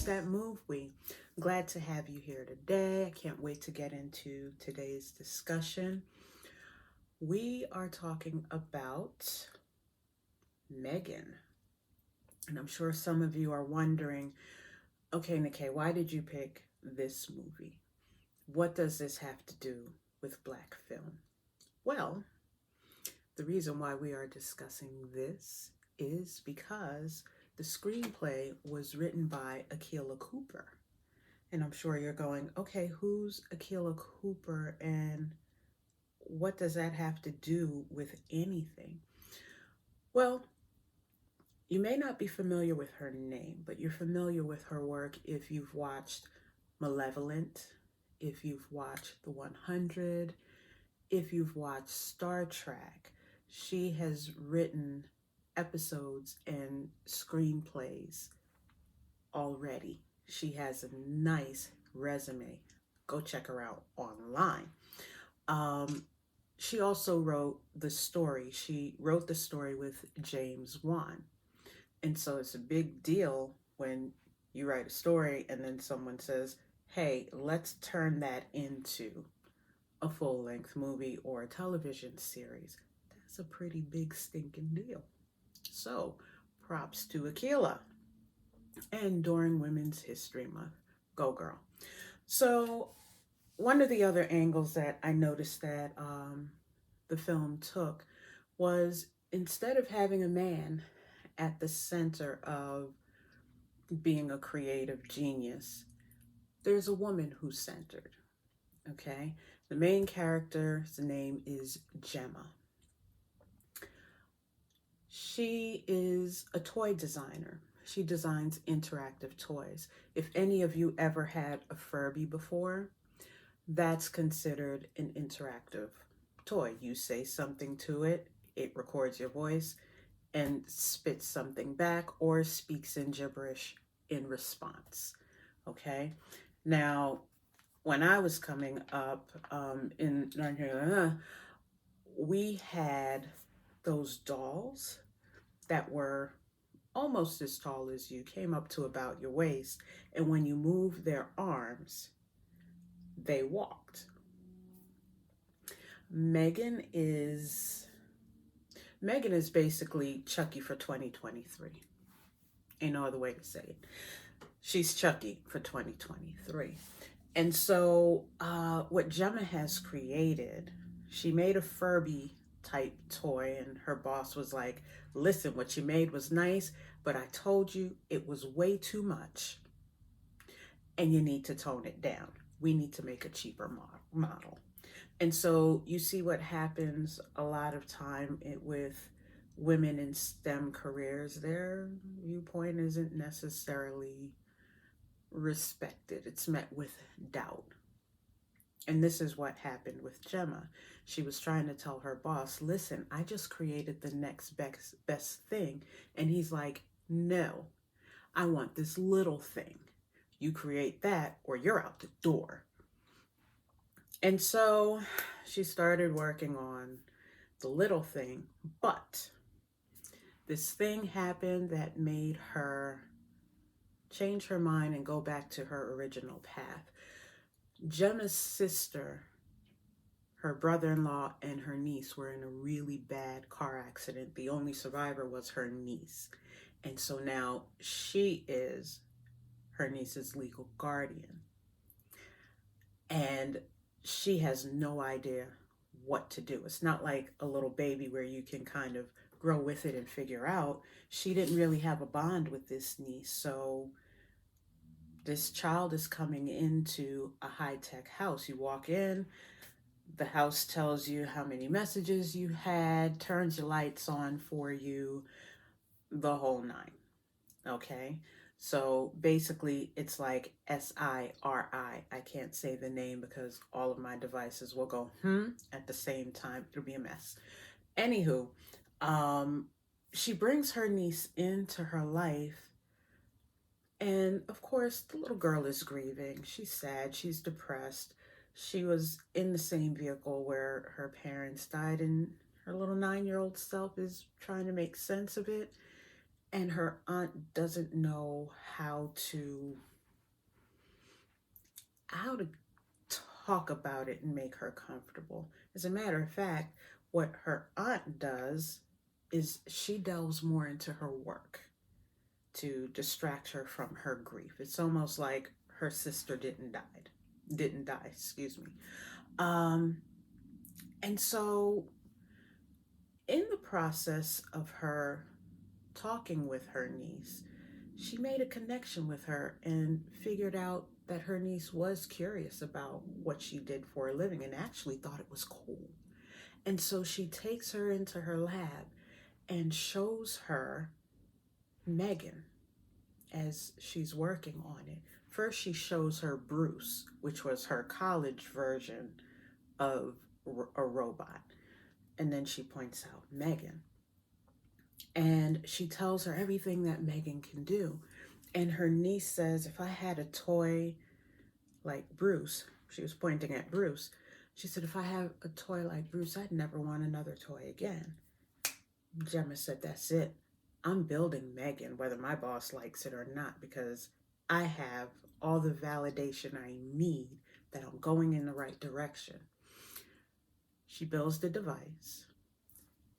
That Movie. Glad to have you here today. I can't wait to get into today's discussion. We are talking about Megan. And I'm sure some of you are wondering, okay, Nikkei, why did you pick this movie? What does this have to do with black film? Well, the reason why we are discussing this is because the screenplay was written by Akilah Cooper. And I'm sure you're going, okay, who's Akilah Cooper and what does that have to do with anything? Well, you may not be familiar with her name, but you're familiar with her work if you've watched Malevolent, if you've watched The 100, if you've watched Star Trek. She has written episodes and screenplays already. She has a nice resume. Go check her out online. Um, she also wrote the story. She wrote the story with James Wan. And so it's a big deal when you write a story and then someone says, hey, let's turn that into a full length movie or a television series. That's a pretty big stinking deal. So props to Akilah. And during Women's History Month, go girl. So one of the other angles that I noticed that the film took was instead of having a man at the center of being a creative genius, there's a woman who's centered. Okay, the main character's name is Gemma. She is a toy designer. She designs interactive toys. If any of you ever had a Furby before, that's considered an interactive toy. You say something to it, it records your voice and spits something back or speaks in gibberish in response. Okay. Now, when I was coming up in Nigeria, we had those dolls that were almost as tall as you, came up to about your waist, and when you moved their arms, they walked. Megan is basically Chucky for 2023. Ain't no other way to say it. She's Chucky for 2023. And so what Gemma has created, she made a Furby type toy, and her boss was like, listen, what you made was nice, but I told you it was way too much and you need to tone it down. We need to make a cheaper model. And so you see what happens a lot of time with women in STEM careers. Their viewpoint isn't necessarily respected. It's met with doubt. And this is what happened with Gemma. She was trying to tell her boss, listen, I just created the next best thing. And he's like, no, I want this little thing. You create that or you're out the door. And so she started working on the little thing, but this thing happened that made her change her mind and go back to her original path. Gemma's sister, her brother-in-law, and her niece were in a really bad car accident. The only survivor was her niece. And so now she is her niece's legal guardian. And she has no idea what to do. It's not like a little baby where you can kind of grow with it and figure out. She didn't really have a bond with this niece. So this child is coming into a high-tech house. You walk in, the house tells you how many messages you had, turns your lights on for you, the whole nine. Okay? So basically, it's like SIRI. I can't say the name because all of my devices will go at the same time. It'll be a mess. Anywho, she brings her niece into her life. And of course, the little girl is grieving. She's sad. She's depressed. She was in the same vehicle where her parents died, and her little 9-year-old self is trying to make sense of it. And her aunt doesn't know how to how to talk about it and make her comfortable. As a matter of fact, what her aunt does is she delves more into her work to distract her from her grief. It's almost like her sister didn't die, excuse me. Um, and so in the process of her talking with her niece, she made a connection with her and figured out that her niece was curious about what she did for a living and actually thought it was cool. And so she takes her into her lab and shows her M3GAN as she's working on it. First, she shows her Bruce, which was her college version of a robot. And then she points out M3GAN. And she tells her everything that M3GAN can do. And her niece says, if I had a toy like Bruce, she was pointing at Bruce, she said, if I have a toy like Bruce, I'd never want another toy again. Gemma said, that's it. I'm building M3GAN, whether my boss likes it or not, because I have all the validation I need that I'm going in the right direction. She builds the device.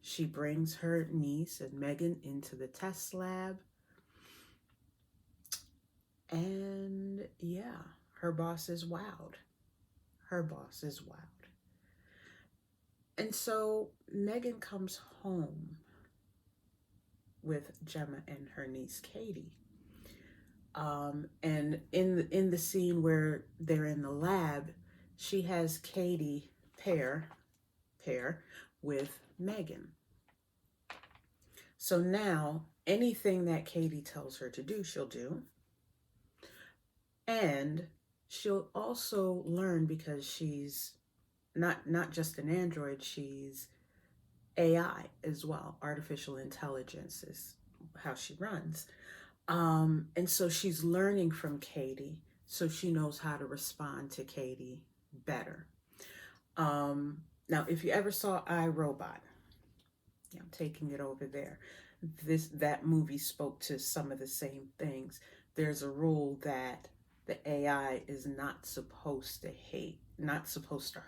She brings her niece and M3GAN into the test lab. And yeah, her boss is wowed. Her boss is wowed. And so M3GAN comes home with Gemma and her niece Katie. And in the scene where they're in the lab, she has Katie pair with M3GAN. So now anything that Katie tells her to do, she'll do. And she'll also learn, because she's not just an android, she's AI as well. Artificial intelligence is how she runs. And so she's learning from Katie, so she knows how to respond to Katie better. Now, if you ever saw iRobot, I'm taking it over there. That movie spoke to some of the same things. There's a rule that the AI is not supposed to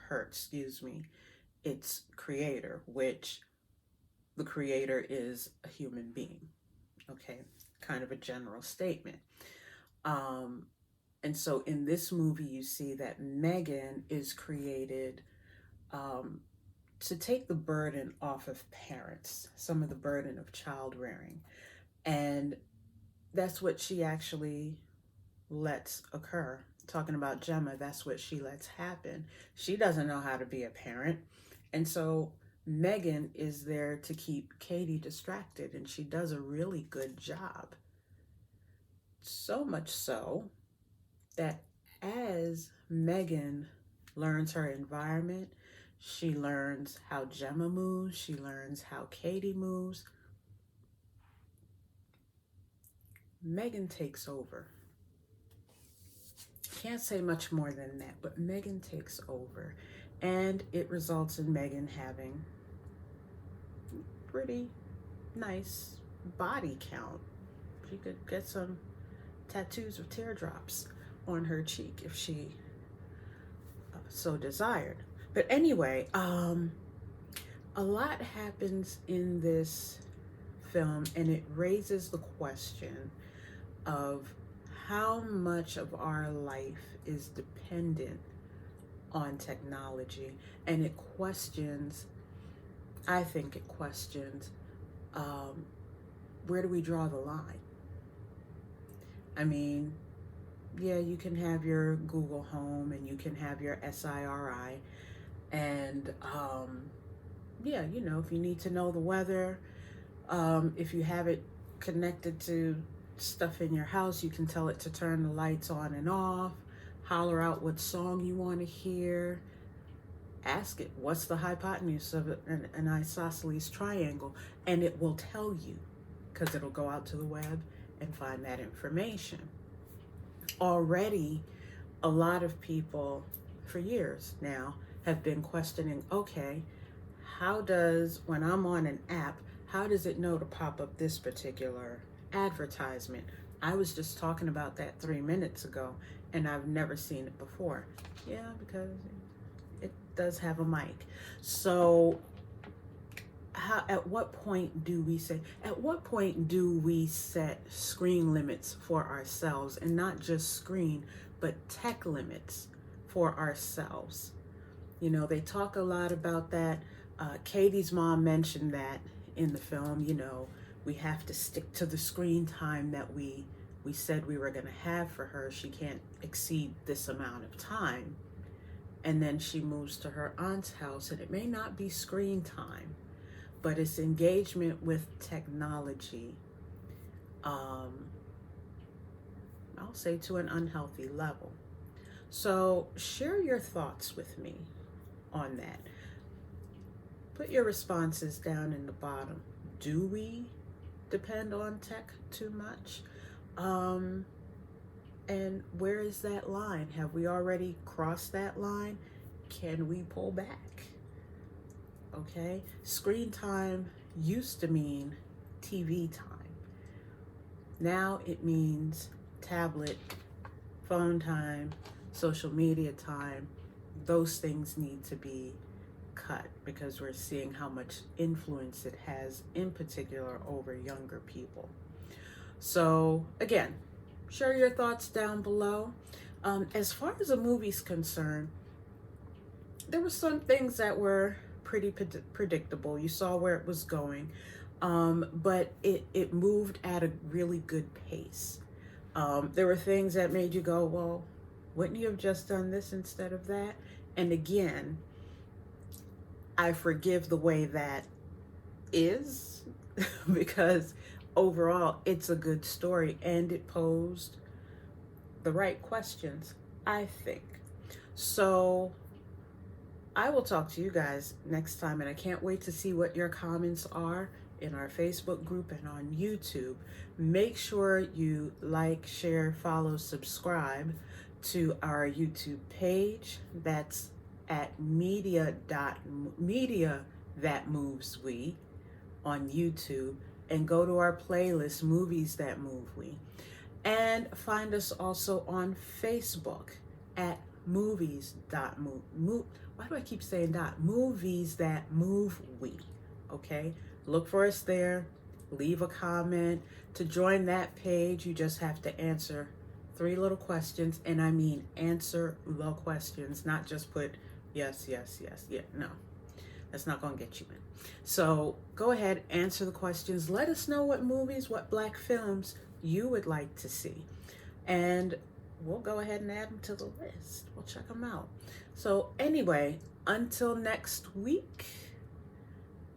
hurt, excuse me, its creator, which the creator is a human being. Okay, kind of a general statement. And so in this movie, you see that M3GAN is created to take the burden off of parents, some of the burden of child rearing. And that's what she actually lets occur. Talking about Gemma, that's what she lets happen. She doesn't know how to be a parent. And so M3GAN is there to keep Katie distracted, and she does a really good job. So much so that as M3GAN learns her environment, she learns how Gemma moves, she learns how Katie moves. M3GAN takes over. Can't say much more than that, but M3GAN takes over. And it results in M3GAN having pretty nice body count. She could get some tattoos of teardrops on her cheek if she so desired. But anyway, a lot happens in this film, and it raises the question of how much of our life is dependent on technology. And it questions, I think it questions, where do we draw the line? I mean, yeah, you can have your Google Home and you can have your SIRI, and yeah, you know, if you need to know the weather, if you have it connected to stuff in your house, you can tell it to turn the lights on and off, holler out what song you want to hear, ask it, what's the hypotenuse of an isosceles triangle, and it will tell you, because it'll go out to the web and find that information. Already, a lot of people for years now have been questioning, okay, when I'm on an app, how does it know to pop up this particular advertisement? I was just talking about that 3 minutes ago, and I've never seen it before. Yeah, because it does have a mic. So at what point do we set screen limits for ourselves, and not just screen, but tech limits for ourselves? You know, they talk a lot about that. Katie's mom mentioned that in the film. You know, we have to stick to the screen time that we said we were going to have for her. She can't exceed this amount of time. And then she moves to her aunt's house, and it may not be screen time, but it's engagement with technology. I'll say to an unhealthy level. So share your thoughts with me on that. Put your responses down in the bottom. Do we depend on tech too much? And where is that line? Have we already crossed that line? Can we pull back? Okay, screen time used to mean TV time. Now it means tablet, phone time, social media time. Those things need to be cut because we're seeing how much influence it has, in particular over younger people. So again, share your thoughts down below. As far as a movie's concerned, there were some things that were pretty predictable. You saw where it was going, but it moved at a really good pace. There were things that made you go, well, wouldn't you have just done this instead of that? And again, I forgive the way that is because overall it's a good story and it posed the right questions, I think. So I will talk to you guys next time, and I can't wait to see what your comments are in our Facebook group and on YouTube. Make sure you like, share, follow, subscribe to our YouTube page. That's at media that moves we on YouTube, and go to our playlist Movies That Move We, and find us also on Facebook at movies that move. Why do I keep saying dot? Movies That Move We. Okay, look for us there. Leave a comment. To join that page, you just have to answer 3 little questions, and I mean answer the questions, not just put yes, yes, yes, yeah. No, that's not going to get you in. So go ahead, answer the questions. Let us know what movies, what Black films you would like to see, and we'll go ahead and add them to the list. We'll check them out. So anyway, until next week,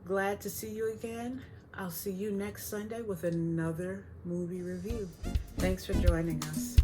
glad to see you again. I'll see you next Sunday with another movie review. Thanks for joining us.